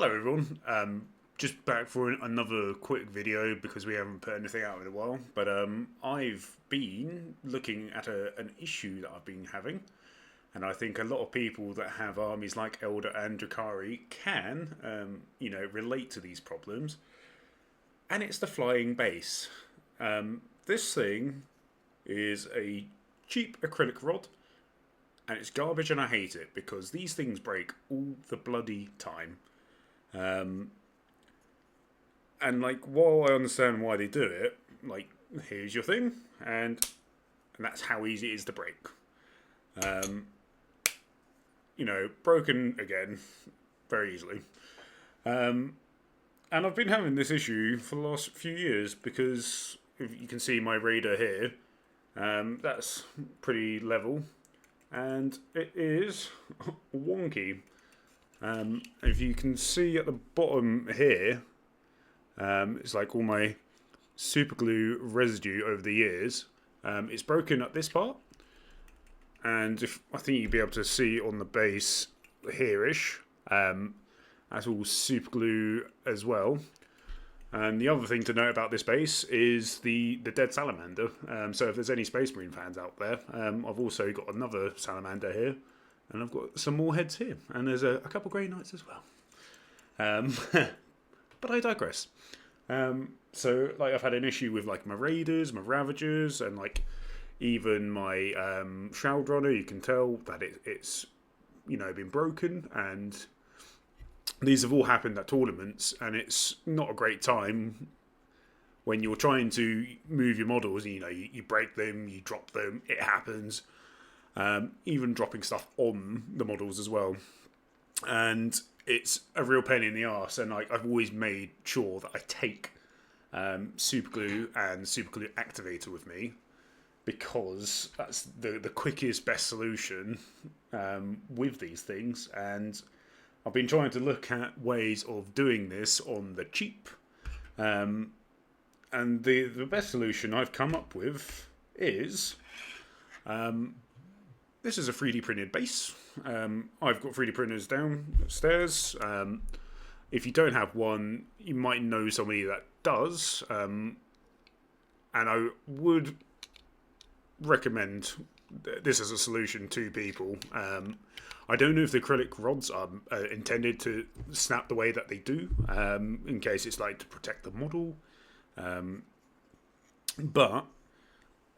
Hello everyone, just back for another quick video because we haven't put anything out in a while, but I've been looking at an issue that I've been having, and I think a lot of people that have armies like Eldar and Drukhari can, relate to these problems, and it's the flying base. This thing is a cheap acrylic rod, and it's garbage and I hate it because these things break all the bloody time. And while I understand why they do it, here's your thing, and that's how easy it is to break. Broken again, very easily. And I've been having this issue for the last few years because if you can see my radar here, that's pretty level, and it is wonky. If you can see at the bottom here, it's like all my super glue residue over the years. It's broken at this part, and I think you'll be able to see on the base here-ish, that's all super glue as well. And the other thing to note about this base is the dead salamander. So if there's any Space Marine fans out there, I've also got another salamander here. And I've got some more heads here. And there's a couple Grey Knights as well. But I digress. So I've had an issue with my Raiders, my Ravagers, and even my Shroud Runner. You can tell that it's been broken. And these have all happened at tournaments. And it's not a great time when you're trying to move your models. You break them, you drop them, it happens. Even dropping stuff on the models as well, and it's a real pain in the arse. And I've always made sure that I take super glue and super glue activator with me because that's the quickest, best solution with these things. And I've been trying to look at ways of doing this on the cheap, and the best solution I've come up with is. This is a 3D printed base. I've got 3D printers downstairs. If you don't have one, you might know somebody that does. And I would recommend this as a solution to people. I don't know if the acrylic rods are intended to snap the way that they do, in case it's to protect the model. But...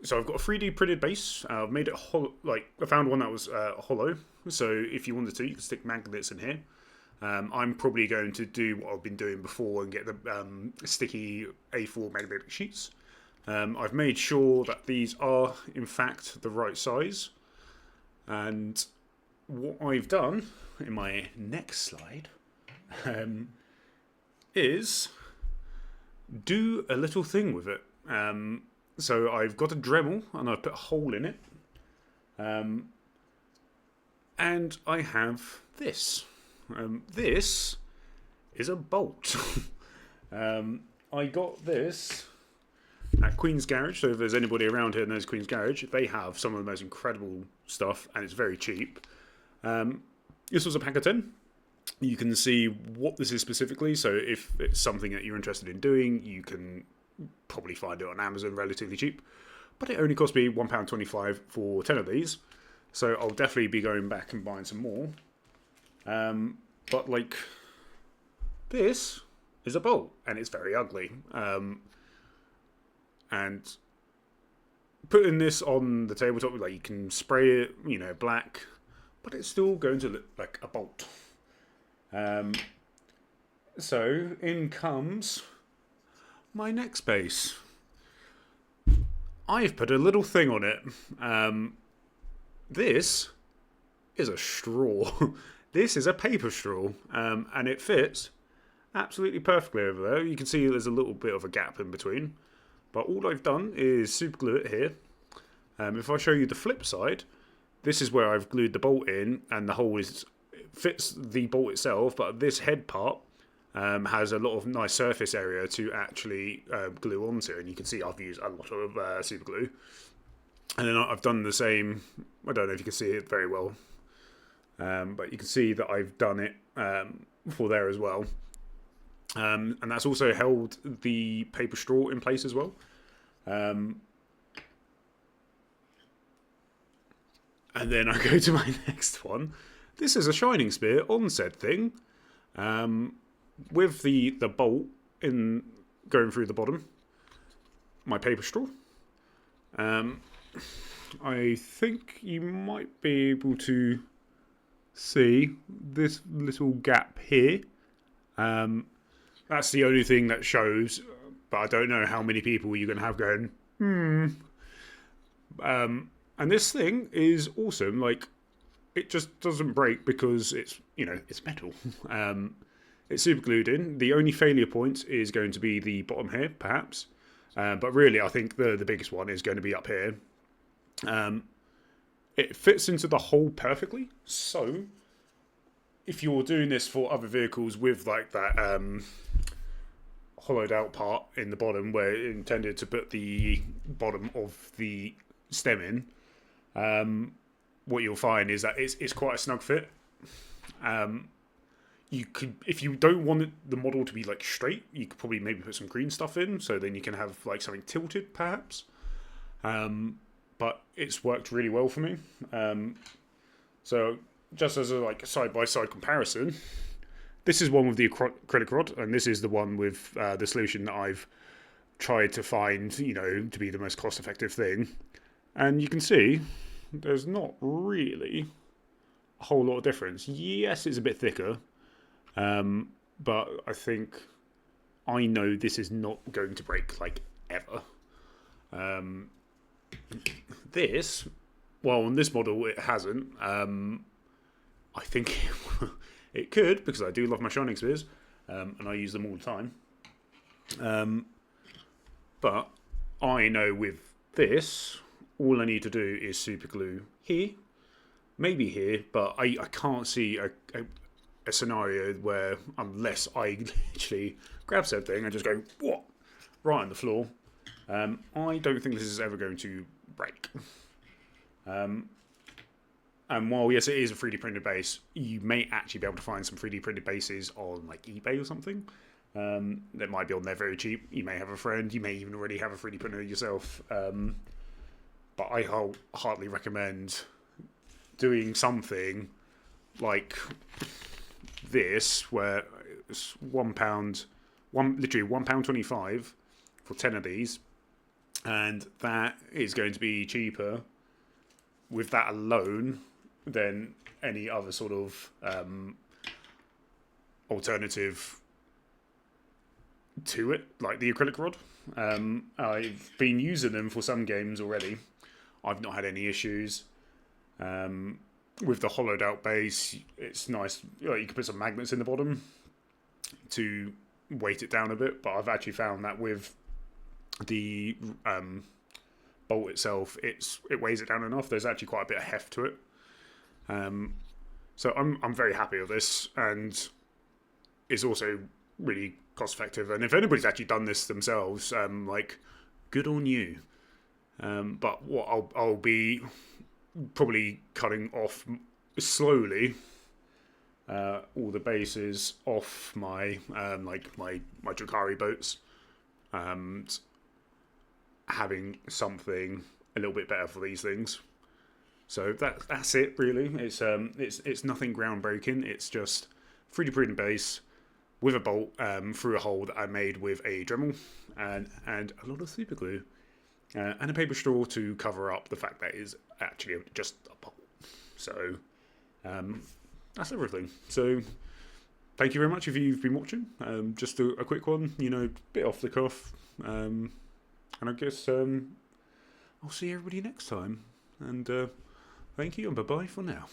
So I've got a 3D printed base. I've made it hollow. I found one that was hollow. So if you wanted to, you can stick magnets in here. I'm probably going to do what I've been doing before and get the sticky A4 magnetic sheets. I've made sure that these are, in fact, the right size. And what I've done in my next slide is do a little thing with it. So I've got a Dremel and I've put a hole in it. And I have this. This is a bolt. I got this at Queen's Garage. So if there's anybody around here that knows Queen's Garage, they have some of the most incredible stuff and it's very cheap. This was a pack of 10. You can see what this is specifically. So if it's something that you're interested in doing, you can probably find it on Amazon relatively cheap, but it only cost me £1.25 for 10 of these, so I'll definitely be going back and buying some more. But this is a bolt and it's very ugly, and putting this on the tabletop, you can spray it black, but it's still going to look like a bolt. So in comes my next base. I've put a little thing on it. This is a straw. This is a paper straw, and it fits absolutely perfectly over there. You can see there's a little bit of a gap in between, but all I've done is super glue it here. If I show you the flip side, this is where I've glued the bolt in, and the hole fits the bolt itself, but this head part has a lot of nice surface area to actually glue onto, and you can see I've used a lot of super glue. And then I've done the same. I don't know if you can see it very well, but you can see that I've done it for there as well. And that's also held the paper straw in place as well. And then I go to my next one. This is a shining spear on said thing, with the bolt in going through the bottom. My paper straw. I think you might be able to see this little gap here. That's the only thing that shows, but I don't know how many people you're going to have going, and this thing is awesome. Like, it just doesn't break because it's metal. It's super glued in. The only failure point is going to be the bottom here, perhaps. But really, I think the biggest one is going to be up here. It fits into the hole perfectly. So, if you're doing this for other vehicles with like that hollowed out part in the bottom where it intended to put the bottom of the stem in, what you'll find is that it's quite a snug fit. You could, if you don't want the model to be like straight, you could probably maybe put some green stuff in, so then you can have like something tilted, perhaps. But it's worked really well for me. So just as a like side by side comparison, this is one with the acrylic rod, and this is the one with the solution that I've tried to find, to be the most cost effective thing. And you can see there's not really a whole lot of difference. Yes, it's a bit thicker. But I think I know this is not going to break like ever. This, well, on this model it hasn't. I think it could, because I do love my shining spears, and I use them all the time. But I know with this, all I need to do is super glue here, maybe here, but I can't see a scenario where, unless I literally grab said thing and just go, what? Right on the floor. I don't think this is ever going to break. And while, yes, it is a 3D printed base, you may actually be able to find some 3D printed bases on like eBay or something. That might be on there very cheap. You may have a friend, you may even already have a 3D printer yourself. But I hardly recommend doing something like this, where it's £1, literally £1.25 for 10 of these, and that is going to be cheaper with that alone than any other sort of alternative to it, like the acrylic rod. I've been using them for some games already. I've not had any issues. With the hollowed out base, it's nice. You can put some magnets in the bottom to weight it down a bit, but I've actually found that with the bolt itself, it weighs it down enough. There's actually quite a bit of heft to it. So I'm very happy with this, and it's also really cost effective. And if anybody's actually done this themselves, good on you. But what I'll be probably cutting off slowly all the bases off my my Drukhari boats, and having something a little bit better for these things. So that's it really. It's nothing groundbreaking. It's just 3D printed base with a bolt through a hole that I made with a Dremel and a lot of super glue. And a paper straw to cover up the fact that it is actually just a bolt. So that's everything. So thank you very much if you've been watching. Just a quick one, bit off the cuff. And I guess I'll see everybody next time. And thank you, and bye-bye for now.